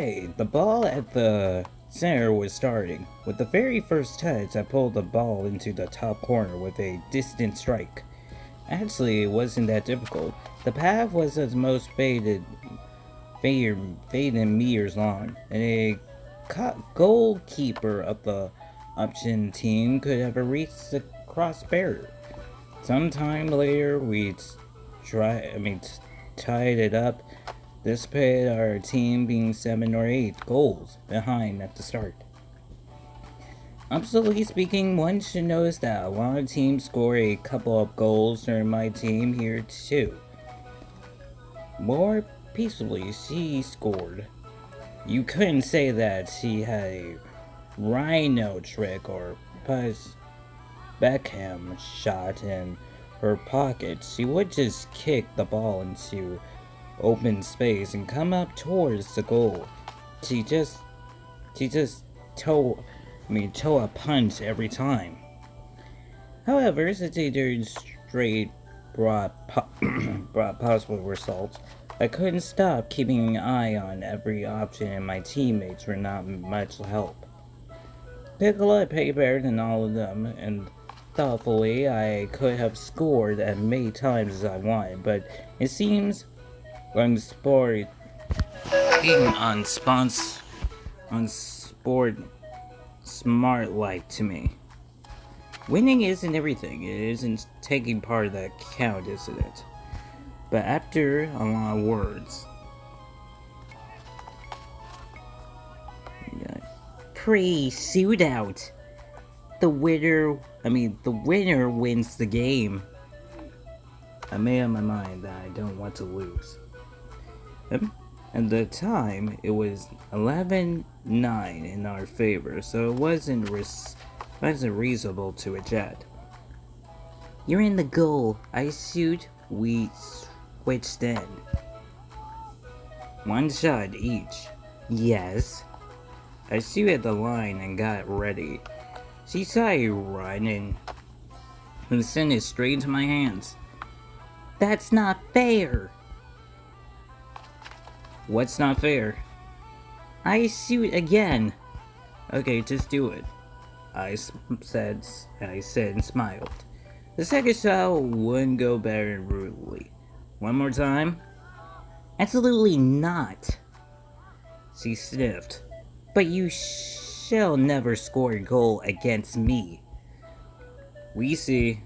Hey, the ball at the center was starting. With the very first touch, I pulled the ball into the top corner with a distant strike. Actually, it wasn't that difficult. The path was at most faded meters long, and a goalkeeper of the option team could have reached the cross barrier. Sometime later, tied it up. This put our team being 7 or 8 goals behind at the start. Absolutely speaking, one should notice that a lot of teams score a couple of goals during my team here too. More peacefully, she scored. You couldn't say that she had a rhino trick or Buzz Beckham shot in her pocket. She would just kick the ball into open space and come up towards the goal. She just she just toe a punch every time. However, since they did straight brought possible results, I couldn't stop keeping an eye on every option, and my teammates were not much help. Piccolo played better than all of them, and thoughtfully I could have scored as many times as I wanted, but it seems unsport being on sport smart like to me. Winning isn't everything. It isn't taking part that count, isn't it? But after a lot of words, pre-suit out. The winner wins the game. I made up my mind that I don't want to lose. At the time, it was 11-9 in our favor, so it wasn't reasonable to eject. You're in the goal. I shoot. We switched in. One shot each. Yes. I shoot at the line and got ready. She saw you running and sent it straight into my hands. That's not fair. What's not fair? I shoot again. Okay, just do it. I said and smiled. The second shot wouldn't go better and brutally. One more time? Absolutely not. She sniffed. But you shall never score a goal against me. We see.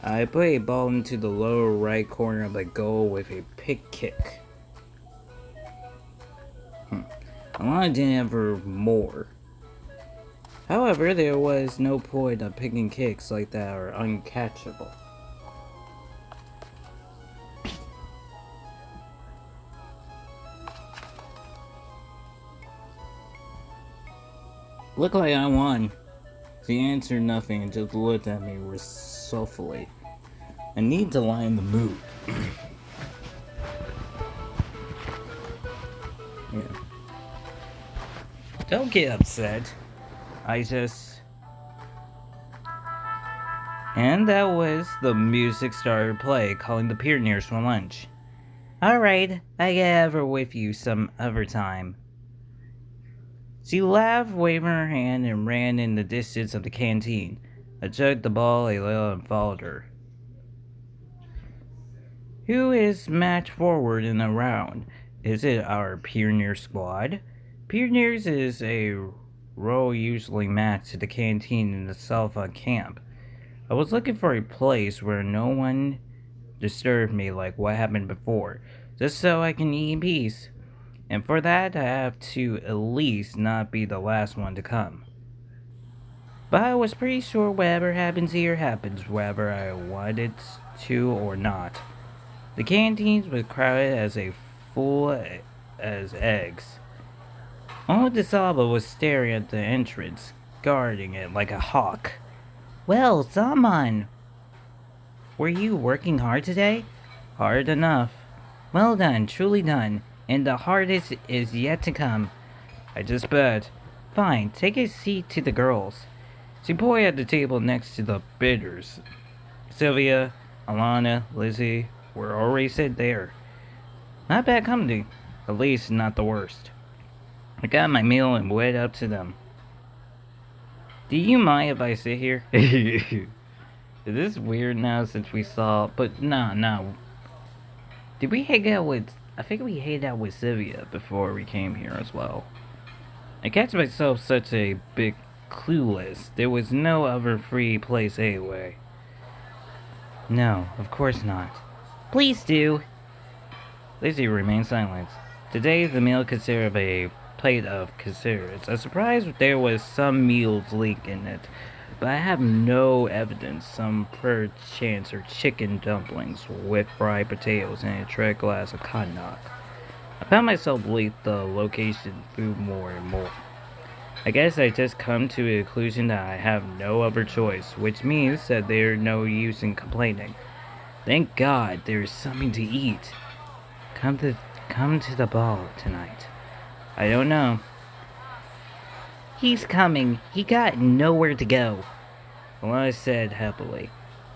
I put a ball into the lower right corner of the goal with a pick kick. Alana didn't ever more. However, there was no point of picking kicks like that are uncatchable. Looked like I won. She answered nothing and just looked at me resolutely. I need to line the mood. Yeah. Don't get upset. And that was the music started play, calling the Pioneers for lunch. Alright, I get over with you some other time. She laughed, waving her hand, and ran in the distance of the canteen. I chugged the ball a little and followed her. Who is match forward in the round? Is it our Pioneer squad? Pioneers is a role usually matched to the canteen in the South camp. I was looking for a place where no one disturbed me like what happened before, just so I can eat in peace. And for that, I have to at least not be the last one to come. But I was pretty sure whatever happens here happens whether I want it to or not. The canteens were crowded as full as eggs. Only DeSalvo was staring at the entrance, guarding it like a hawk. Well, Zaman, were you working hard today? Hard enough. Well done, truly done, and the hardest is yet to come. I just bet. Fine, take a seat to the girls. She pointed at the table next to the bidders. Sylvia, Alana, Lizzie were already sit there. Not bad company. At least not the worst. I got my meal and went up to them. Do you mind if I sit here? Is this weird now since we saw? But no. Did we hang out with? I think we hanged out with Sylvia before we came here as well. I catch myself such a big clueless. There was no other free place anyway. No, of course not. Please do. Lizzie remained silent. Today the meal consisted of a plate of considerates. I'm surprised there was some meals leak in it, but I have no evidence. Some perchance are chicken dumplings with fried potatoes and a tray glass of cognac. I found myself leak the location through more and more. I guess I just come to the conclusion that I have no other choice, which means that there's no use in complaining. Thank God there's something to eat. Come to the ball tonight. I don't know. He's coming. He got nowhere to go. Alana said happily.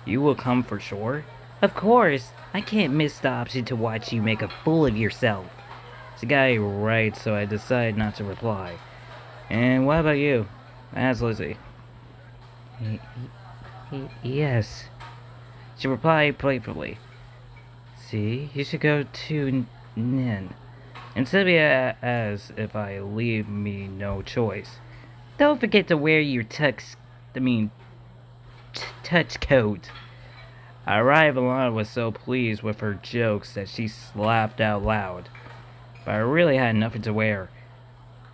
You will come for sure? Of course. I can't miss the option to watch you make a fool of yourself. The guy right, so I decided not to reply. And what about you? Asked Lizzie. Yes. She replied playfully. See, you should go to Nin. And Sylvia asked if I leave me no choice. Don't forget to wear your touch coat. I arrived. Alana was so pleased with her jokes that she laughed out loud. But I really had nothing to wear.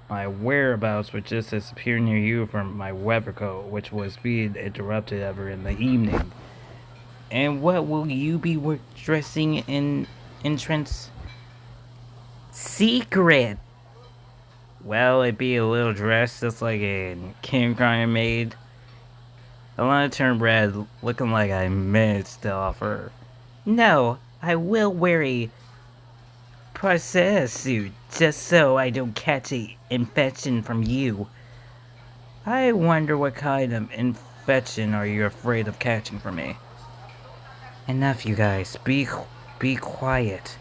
My whereabouts were just as appear near you from my weather coat, which was being interrupted ever in the evening. And what will you be dressing in entrance? Secret! Well, it'd be a little dress just like a kindergarten maid. Alana turned red, looking like I meant to offer. No, I will wear a prosthetic suit, just so I don't catch a infection from you. I wonder what kind of infection are you afraid of catching from me? Enough, you guys. Be quiet.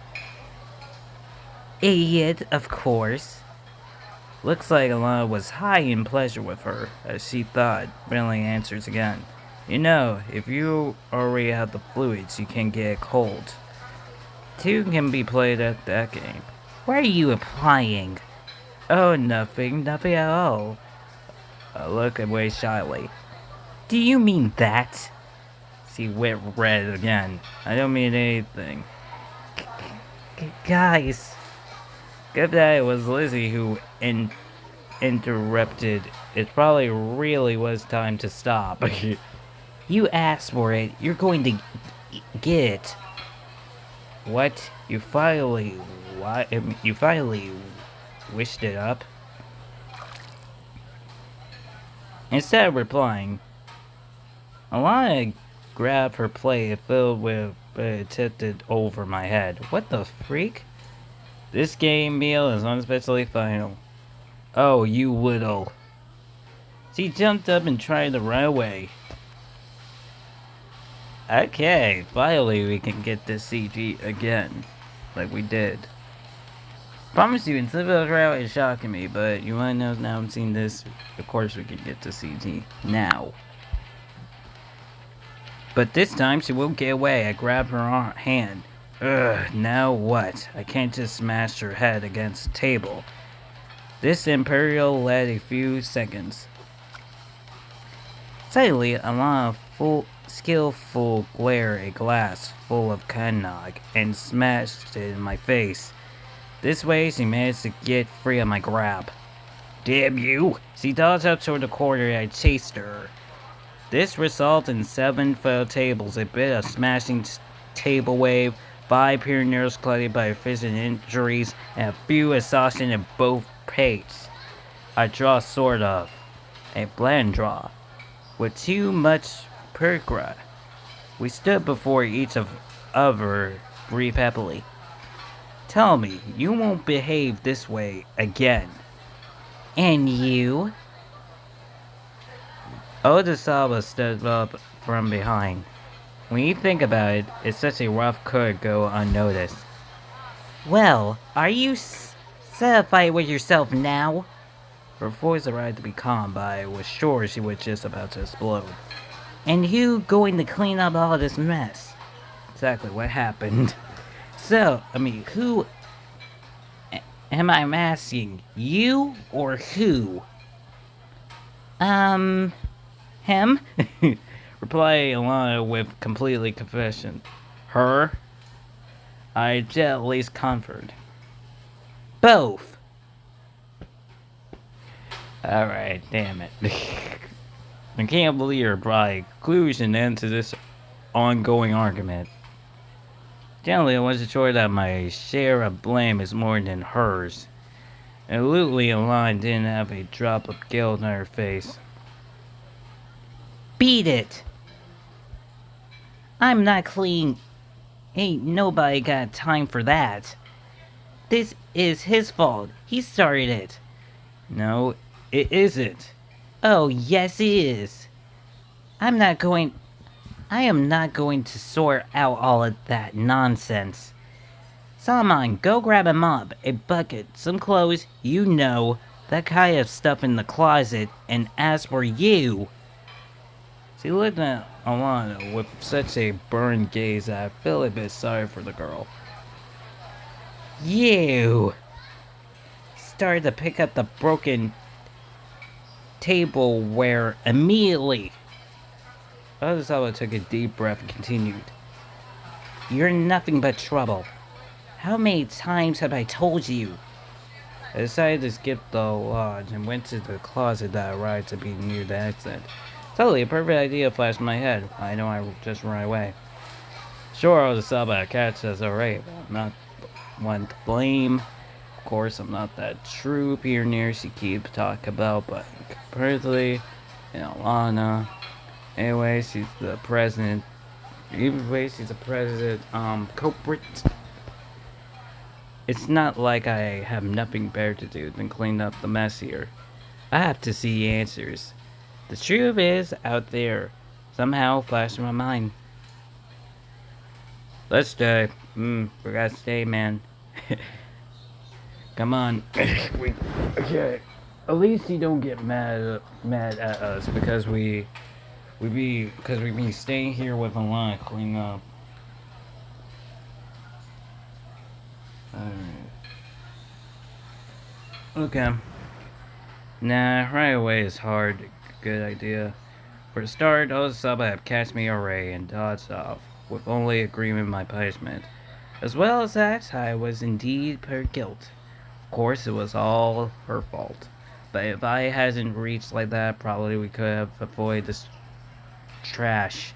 Idiot, of course. Looks like Alana was high in pleasure with her, as she thought, brilliant answers again. You know, if you already have the fluids, you can get a cold. Two can be played at that game. What are you implying? Oh, nothing at all. I look away shyly. Do you mean that? She went red again. I don't mean anything. Guys. Good that it was Lizzie who interrupted. It probably really was time to stop. You asked for it. You're going to get it. What? You finally wished it up? Instead of replying, Alana grabbed her plate filled with tipped over my head. What the freak? This game meal is unespecially final. Oh, you little. She jumped up and tried to run away. Okay, finally we can get this CG again. Like we did. Promise you, instead of around and shocking me, but you wanna know now I'm seeing this, of course we can get to CG now. But this time she won't get away. I grabbed her hand. Ugh, now what? I can't just smash her head against the table. This Imperial led a few seconds. Suddenly, Alana skillful glare a glass full of cognac and smashed it in my face. This way, she managed to get free of my grab. Damn you! She dodged up toward the corner and I chased her. This resulted in 7 failed tables, a bit of smashing table wave, 5 pioneers cluttered by efficient injuries, and a few exhaustion in both pace. I draw sort of. A bland draw. With too much progress. We stood before each other, breathed happily. Tell me, you won't behave this way again. And you? Odasaba stood up from behind. When you think about it, it's such a rough could go unnoticed. Well, are you satisfied with yourself now? Her voice tried to be calm, but I was sure she was just about to explode. And who going to clean up all this mess? Exactly what happened. So, who am I asking? You or who? Um, him? Reply Alana with completely confession. Her? I gently comfort. Both. Alright, damn it. I can't believe you're brought conclusion into this ongoing argument. Generally, I wasn't sure that my share of blame is more than hers. And Lutely Alana didn't have a drop of guilt on her face. Beat it! I'm not clean. Ain't nobody got time for that. This is his fault. He started it. No, it isn't. Oh, yes, it is. I am not going to sort out all of that nonsense. Salmon, go grab a mop, a bucket, some clothes, that kind of stuff in the closet, and as for you... She looked at Alana with such a burned gaze that I feel a bit sorry for the girl. You started to pick up the broken tableware immediately. Ozawa took a deep breath and continued. You're nothing but trouble. How many times have I told you? I decided to skip the lodge and went to the closet that I arrived to be near the exit. Totally, a perfect idea flashed in my head. I know I just run away. Sure, I was a by catch as alright, but I'm not one to blame. Of course, I'm not that true pioneer she keeps talking about, but comparatively, Alana. Anyway, she's the president. Either way, she's the president, culprit. It's not like I have nothing better to do than clean up the mess here. I have to see answers. The truth is out there. Somehow flashed in my mind. Let's stay. We gotta stay, man. Come on. Okay. At least you don't get mad at us because we've been staying here with Alana cleaning up. Okay. Nah, right away is hard. Good idea. For a start, Ozawa have catch me array and dodged off, with only agreement my punishment. As well as that, I was indeed per guilt. Of course, it was all her fault. But if I hadn't reached like that, probably we could have avoided this trash.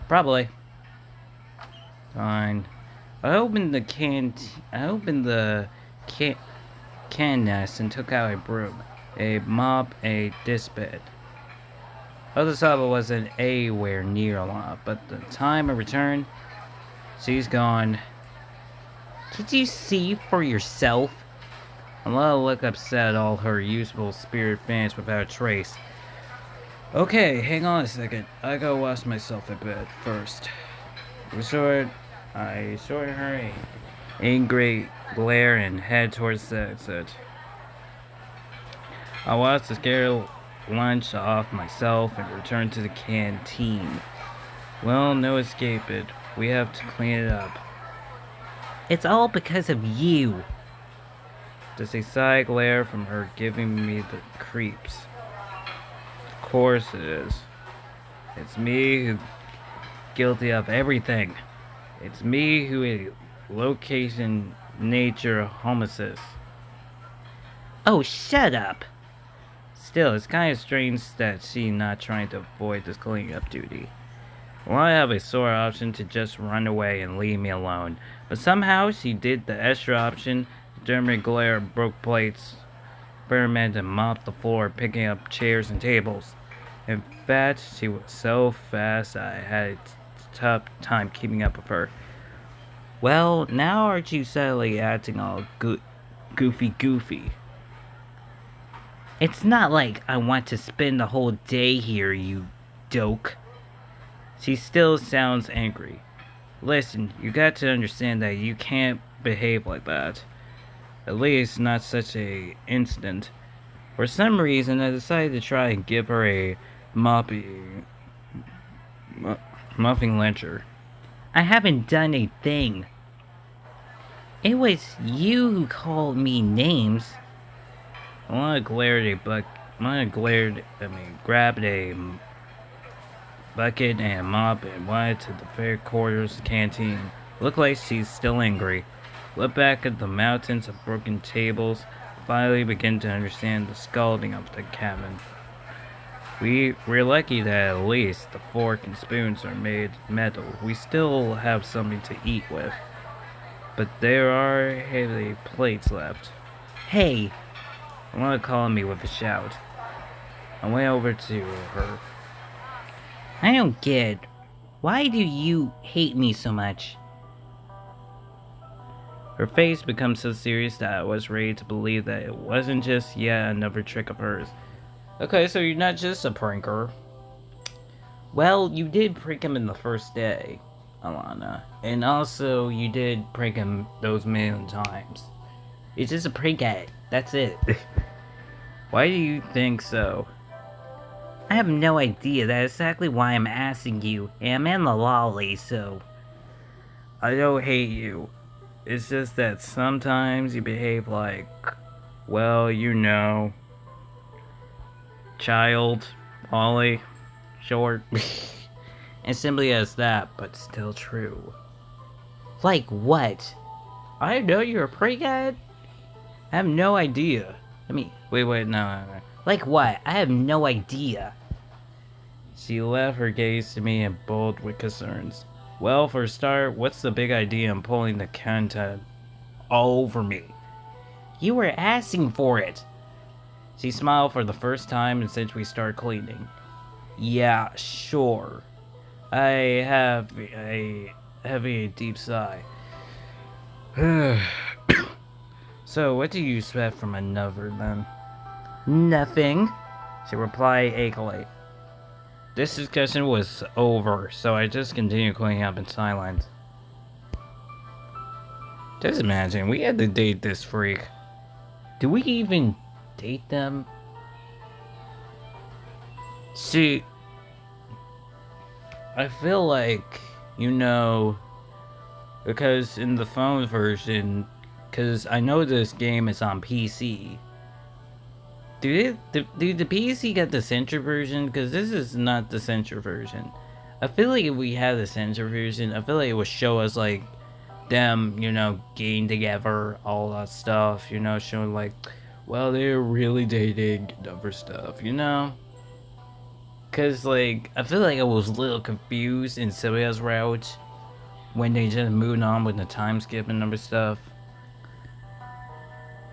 Probably. Fine. I opened the can nest and took out a broom, a mop, a dispet. Ozawa wasn't anywhere near a lot, but the time I returned, she's gone. Could you see for yourself? Alana looked upset at all her useful spirit vanished without a trace. Okay, hang on a second. I gotta wash myself a bit first. I short her an angry glare and head towards the exit. I washed the scared lunch off myself and returned to the canteen. Well, no escape it. We have to clean it up. It's all because of you. Just a sigh glare from her giving me the creeps. Of course it is. It's me who's guilty of everything. It's me who is location nature homicide. Oh, shut up! Still, it's kind of strange that she's not trying to avoid this cleaning up duty. Well, I have a sore option to just run away and leave me alone, but somehow she did the extra option. German glare broke plates, experimented and mopped the floor, picking up chairs and tables. In fact, she was so fast I had a tough time keeping up with her. Well, now aren't you suddenly acting all goofy? It's not like I want to spend the whole day here, you doke. She still sounds angry. Listen, you got to understand that you can't behave like that. At least not such a instant. For some reason, I decided to try and give her a moppy, mu- muffing lecture. I haven't done a thing. It was you who called me names. I want to glare at a buck. Grabbed a bucket and a mop and went to the fair quarters canteen. Looked like she's still angry. Looked back at the mountains of broken tables. Finally began to understand the scalding of the cabin. We're lucky that at least the fork and spoons are made metal. We still have something to eat with. But there are heavy plates left. Hey! I want to call me with a shout. I went over to her. I don't get it. Why do you hate me so much? Her face became so serious that I was ready to believe that it wasn't just yet another trick of hers. Okay, so you're not just a pranker. Well, you did prank him in the first day, Alana. And also, you did prank him those million times. It's just a prank at it. That's it. Why do you think so? I have no idea. That's exactly why I'm asking you. And I'm in the lolly, so... I don't hate you. It's just that sometimes you behave like... Well, you know... Child. Ollie. Short. As simply as that, but still true. Like what? I know you're a prank at it? I have no idea. Wait, no. Like what? I have no idea. She left her gaze to me and bulged with concerns. Well, for a start, what's the big idea in pulling the content all over me? You were asking for it. She smiled for the first time since we started cleaning. Yeah, sure. I have a heavy, deep sigh. So, what do you expect from another, then? Nothing, she replied achingly. This discussion was over, so I just continued cleaning up in silence. Just imagine, we had to date this freak. Do we even date them? See, I feel like, because in the phone version, because I know this game is on PC. Do the PC get the censor version? Because this is not the censor version. I feel like if we had the censor version, I feel like it would show us, like, them, getting together, all that stuff, showing, like, well, they're really dating, and other stuff, Because, like, I feel like I was a little confused in Sylvia's route when they just moved on with the time skip and other stuff.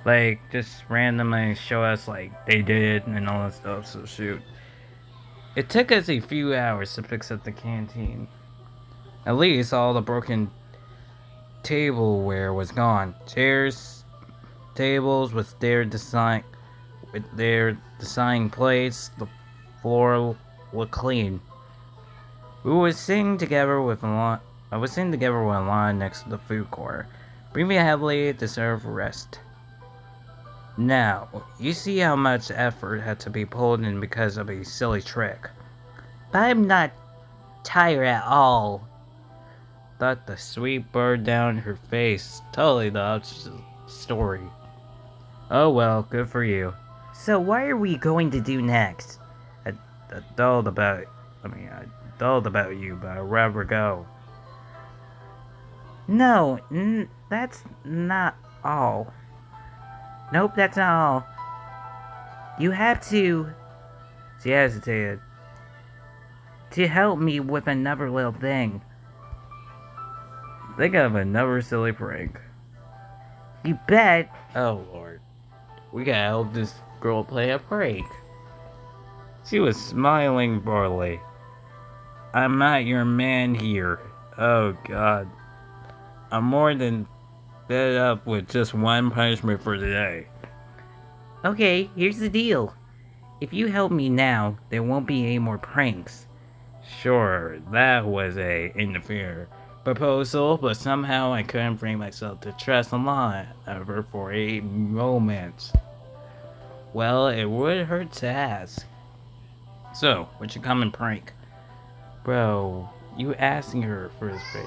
Like, just randomly show us, like, they did and all that stuff, so shoot. It took us a few hours to fix up the canteen. At least all the broken tableware was gone. Chairs, tables with their design plates, the floor looked clean. I was sitting together with a line next to the food court, breathing heavily to serve rest. Now, you see how much effort had to be pulled in because of a silly trick. But I'm not tired at all. Thought the sweet bird down her face. Totally the opposite story. Oh well, good for you. So what are we going to do next? I dulled about you, but I'd rather go. No, that's not all. Nope, that's not all. You have to... She hesitated. To help me with another little thing. Think of another silly prank. You bet. Oh lord. We gotta help this girl play a prank. She was smiling broadly. I'm not your man here. Oh god. I'm more than fed up with just one punishment for today. Okay, here's the deal. If you help me now, there won't be any more pranks. Sure, that was a interfere. proposal, but somehow I couldn't bring myself to trust Alana ever for a moment. Well, it would hurt to ask. So, what's your common prank? Bro, you asking her for his face.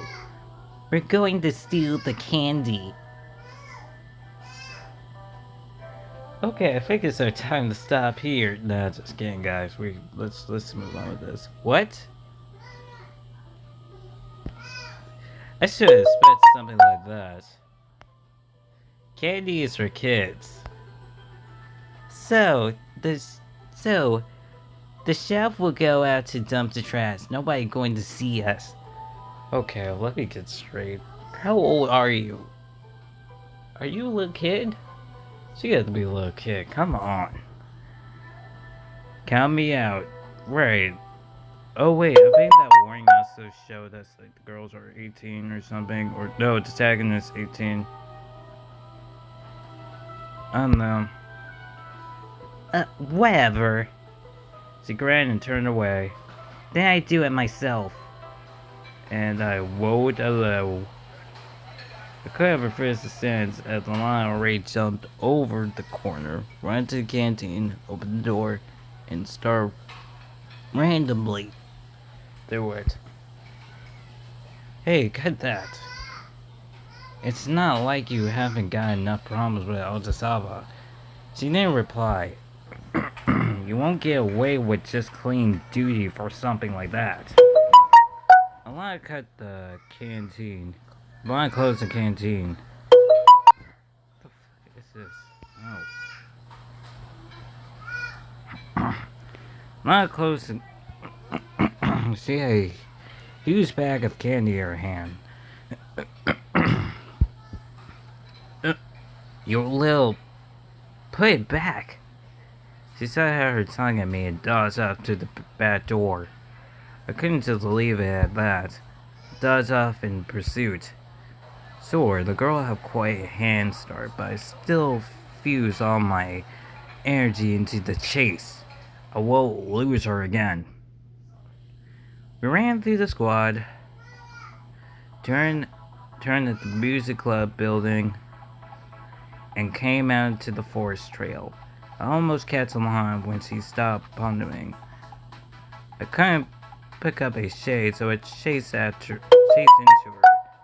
We're going to steal the candy. Okay, I think it's our time to stop here. Nah, just kidding, guys. Let's move on with this. What? I should expect something like that. Candy is for kids. So this so the chef will go out to dump the trash. Nobody going to see us. Okay, let me get straight. How old are you? Are you a little kid? She got to be a little kid. Come on. Count me out. Right. Oh wait, I think that warning also showed us like the girls are 18 or something. Or no, the antagonist 18. I don't know. Whatever. She grinned and turned away. Then I do it myself. And I woed a low. I could have refused the sentence as the lion already jumped over the corner, ran to the canteen, opened the door, and started randomly through it. Hey, cut that. It's not like you haven't got enough problems with Altasava. She didn't reply. You won't get away with just clean duty for something like that. Alana cut the canteen. Alana closed the canteen. What the fuck is this? Oh. Alana closed the... She had a huge bag of candy in her hand. You little... Put it back. She set out her tongue at me and dodged up to the back door. I couldn't just leave it at that. Dodged off in pursuit. Sure, the girl had quite a hand start, but I still fused all my energy into the chase. I won't lose her again. We ran through the squad, turned at the music club building, and came out to the forest trail. I almost catch Alana when she stopped pondering. I couldn't pick up a shade, so I chased into her,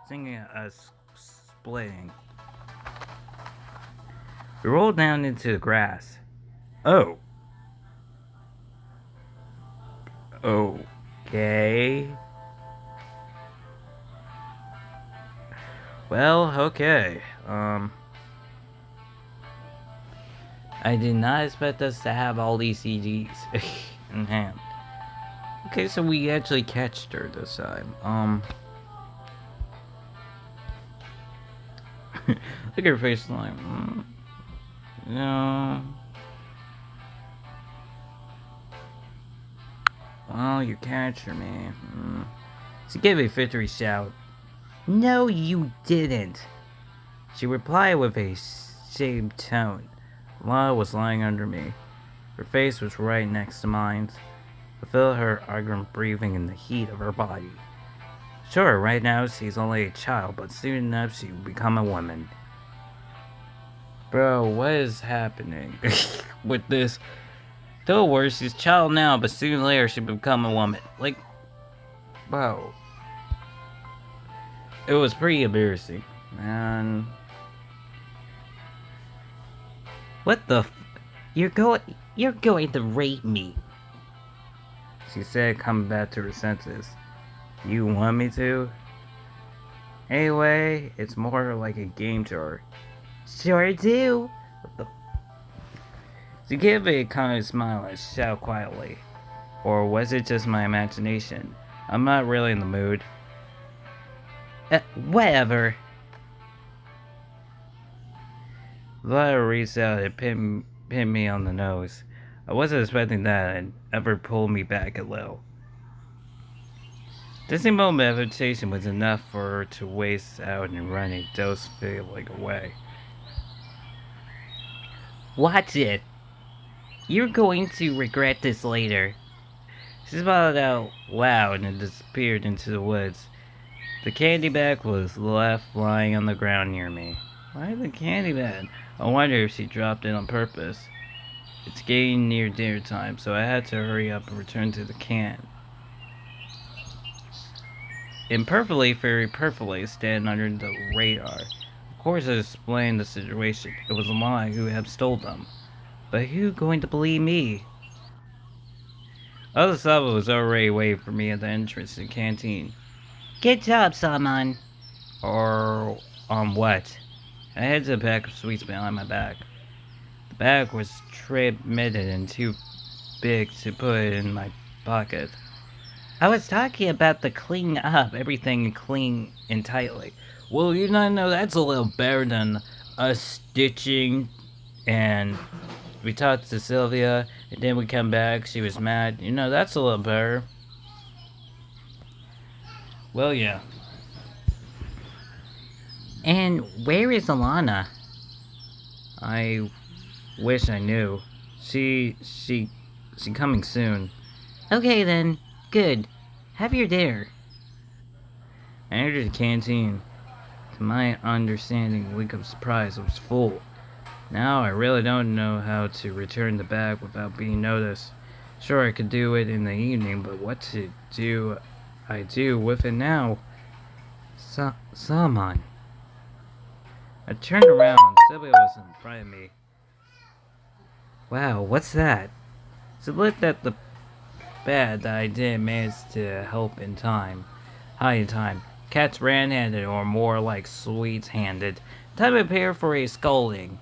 singing us splitting. We rolled down into the grass. Oh. Okay. Well, okay. I did not expect us to have all these CDs in hand. Okay, so we actually catched her this time. Look at her face like, no. Well, you captured me. She gave a victory shout. No, you didn't. She replied with a shamed tone. Lana was lying under me. Her face was right next to mine. I felt her argument breathing in the heat of her body. Sure, right now she's only a child, but soon enough she will become a woman. Bro, what is happening with this? Don't worry, she's a child now, but soon later she'll become a woman. Like, bro. It was pretty embarrassing. Man. What the You're going to rape me. She said, coming back to her senses. You want me to? Anyway, it's more like a game to her. Sure do. What the She gave a kind of smile and shout quietly. Or was it just my imagination? I'm not really in the mood. Whatever. Lara reached out and pinned me on the nose. I wasn't expecting that and ever pulled me back a little. This moment of hesitation was enough for her to waste out and run a dose feeling away. Watch it. You're going to regret this later. She smiled out loud and disappeared into the woods. The candy bag was left lying on the ground near me. Why the candy bag? I wonder if she dropped it on purpose. It's getting near dinner time, so I had to hurry up and return to the can. Imperfectly, very perfectly, stand under the radar. Of course, I explained the situation. It was a lie who had stole them. But who going to believe me? Other Saba was already waiting for me at the entrance to the canteen. Good job, Saman. Or on what? I had a pack of sweets behind my back. The bag was transmitted and too big to put in my pocket. I was talking about the cleaning up, everything clean and tightly. Well, you not know that's a little better than us stitching. And we talked to Sylvia, and then we come back. She was mad. You know, that's a little better. Well, yeah. And where is Alana? I wish I knew. She coming soon. Okay then, good. Have your dinner. I entered the canteen. To my understanding, Wake Up Surprise was full. Now I really don't know how to return the bag without being noticed. Sure, I could do it in the evening, but what to do I do with it now? Salmon. I turned around. Sylvia was in front of me. Wow, what's that? It's a look at the bad that I didn't manage to help in time. Hide in time. Cats ran-handed, or more like sweets-handed. Time to prepare for a scolding.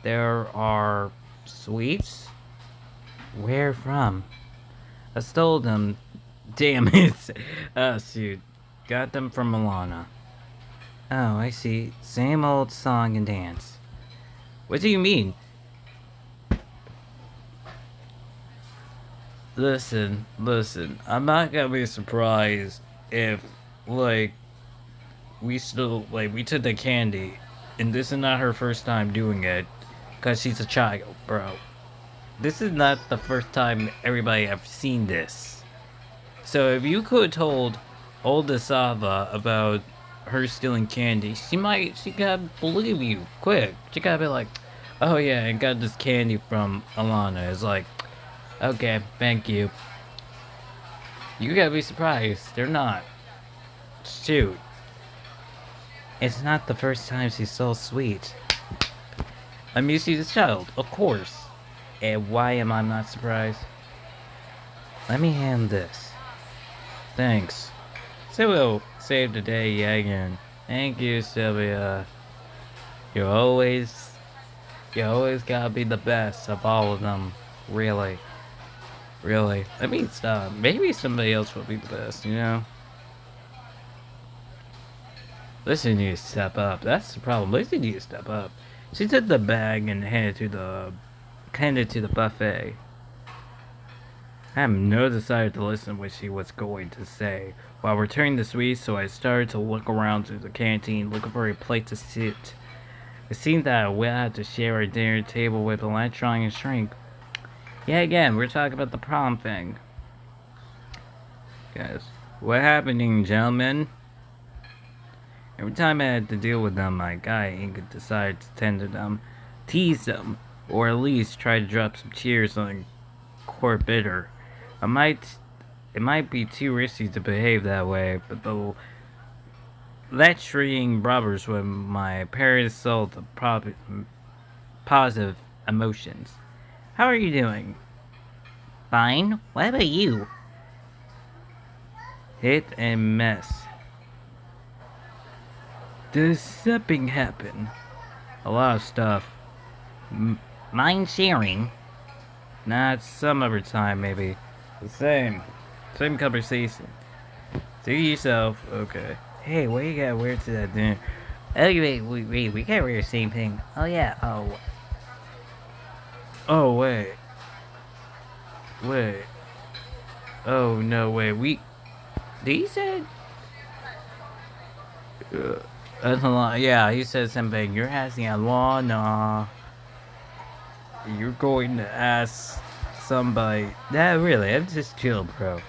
There are sweets? Where from? I stole them. Damn it. Oh, shoot. Got them from Milana. Oh, I see. Same old song and dance. What do you mean? Listen. I'm not gonna be surprised if, like, we took the candy, and this is not her first time doing it, cause she's a child, bro. This is not the first time everybody have seen this. So if you could have told old Asava about her stealing candy, she gotta believe you quick. She gotta be like, oh yeah, I got this candy from Alana. It's like, okay, thank you. You gotta be surprised. They're not. Shoot. It's not the first time she's so sweet. I'm used to this child, of course. And why am I not surprised? Let me hand this. Thanks. Sylvia saved the day yet again. Thank you, Sylvia. You always gotta be the best of all of them. Really. I mean, stop. Maybe somebody else will be the best, you know? Listen needs to step up. That's the problem. Listen needs to step up. She took the bag and handed it to the buffet. I have no desire to listen to what she was going to say while returning the sweets, so I started to look around through the canteen, looking for a place to sit. It seemed that I would have to share our dinner table with Electron and Shrink. Yeah, again, we're talking about the prom thing. Guys, what happening, gentlemen? Every time I had to deal with them, my guy ain't decided to tend to them, tease them, or at least try to drop some tears on court bitter. It might be too risky to behave that way, but the lecturing brothers with my parents sold the positive emotions. How are you doing? Fine. What about you? Hit and miss. Does something happen? A lot of stuff. Mind sharing? Nah, some other time, maybe. The same. Same conversation. See yourself. Okay. Hey, what you gotta wear to that dinner? Oh, wait, we gotta wear the same thing. Oh, yeah, oh. Oh, wait. Oh, no, wait, he said? That's a lot. Yeah, he said something. You're asking a law, nah. You're going to ask somebody. Nah, really, I'm just chill, bro.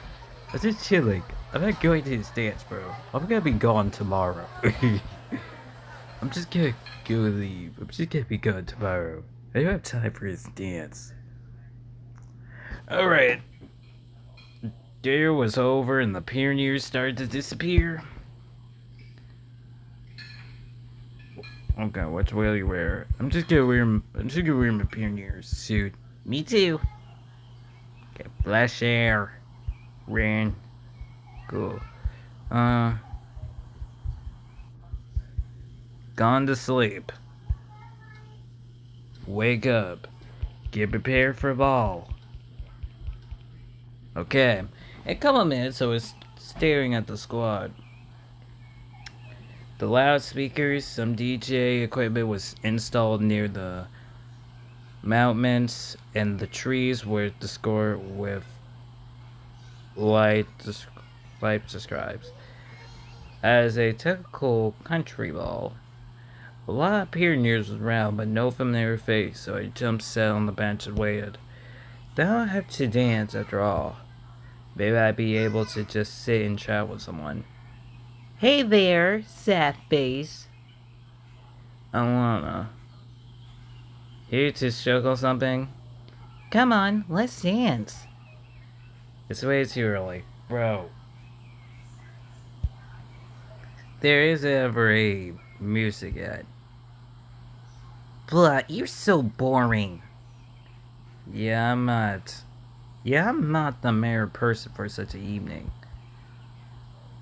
I'm just chilling. I'm not going to this dance, bro. I'm gonna be gone tomorrow. I'm just gonna go leave. I'm just gonna be gone tomorrow. I don't have time for this dance. Alright. Dinner was over and the pioneers started to disappear. Okay, which will you wear? I'm just gonna wear my pioneers suit. Me too. Okay, flash air. Rain. Cool. Uh Gone to sleep. Wake up. Get prepared for ball. Okay. In a couple of minutes, I was staring at the squad. The loudspeakers, some DJ equipment was installed near the mountains, and the trees were scored with light, light describes. As a typical country ball, a lot of pioneers was around, but no familiar face, so I jumped sat on the bench and waited. They don't have to dance after all. Maybe I'd be able to just sit and chat with someone. Hey there, sad face. Ulyana. Here to sugar something? Come on, let's dance. It's way too early. Bro. There isn't ever a music yet. Blah, you're so boring. Yeah, I'm not. Yeah, I'm not the mere person for such an evening.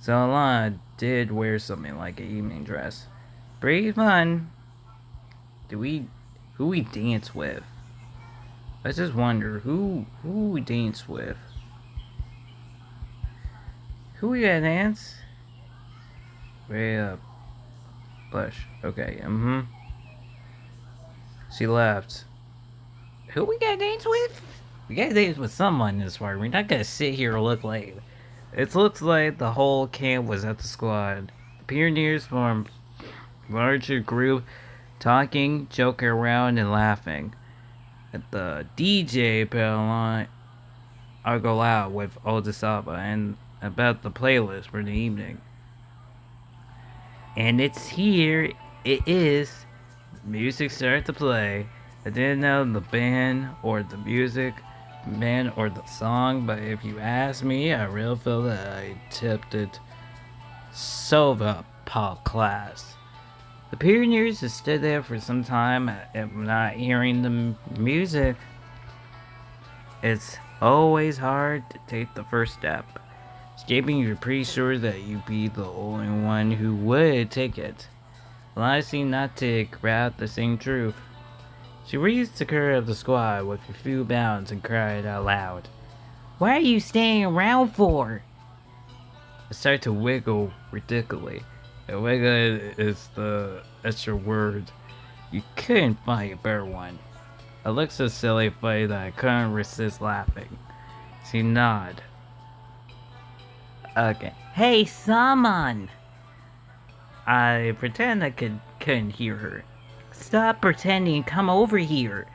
So Alana did wear something like an evening dress. Pretty fun. Do we who we dance with? I just wonder who we dance with. Who we gonna dance? Way up. Bush. Okay, She left. Who we gotta dance with? We gotta dance with someone this far. We're not gonna sit here and look late. It looks like the whole camp was at the squad. The pioneers formed a larger group, talking, joking around, and laughing. At the DJ put on I'll go out with Odisaba and about the playlist for the evening. And it's here. It is. The music started to play. I didn't know the band or the music, band or the song, but if you ask me, I really feel that I tipped it Sova pop class. The pioneers just stood there for some time, not hearing the music. It's always hard to take the first step. Escaping, you're pretty sure that you'd be the only one who would take it. Lana seemed not to grasp the same truth. She raised the curve of the squad with a few bounds and cried out loud. What are you staying around for? I started to wiggle ridiculously. And wiggle is the extra word. You couldn't find a better one. I looked so silly and funny that I couldn't resist laughing. She nodded. Okay. Hey, someone! I pretend I couldn't hear her. Stop pretending and come over here.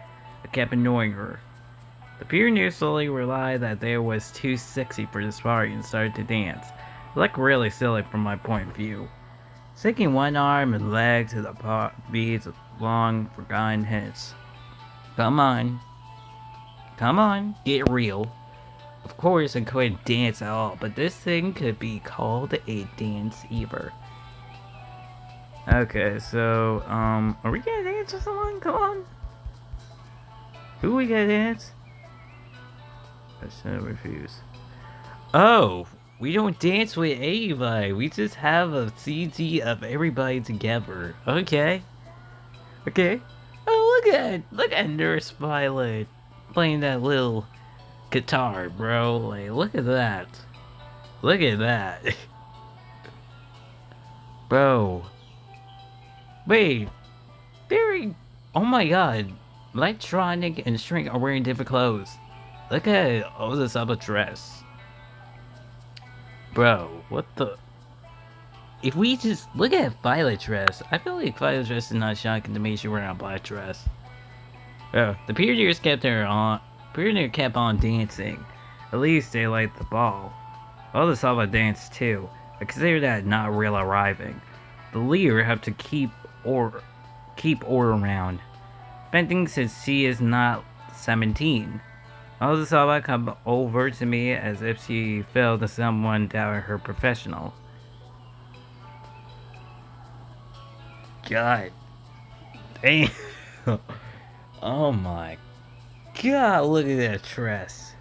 I kept annoying her. The pioneers slowly realized that they was too sexy for this party and started to dance. It looked really silly from my point of view. Sinking one arm and leg to the beats of long forgotten hits. Come on. Come on, get real. Of course, I couldn't dance at all, but this thing could be called a dance either. Okay, so, are we gonna dance with someone? Come on. Who we gonna dance? I should refuse. Oh, we don't dance with anybody. We just have a CD of everybody together. Okay. Okay. Oh, look at Nurse Violet playing that little guitar, bro. Like, look at that. Look at that. Bro. Wait. Very. Oh my god. Electronic and Shrink are wearing different clothes. Look at all this other dress. Bro, what the? If we just look at Violet dress, I feel like Violet dress is not shocking to me. She wearing a black dress. Oh, the pioneers kept on dancing. At least they liked the ball. All the Saba dance too. I consider that not real arriving. The leader have to or keep order around. Ben thinks that she is not 17. All the Saba come over to me as if she failed someone doubt her professional. God damn. Oh my god, look at that dress.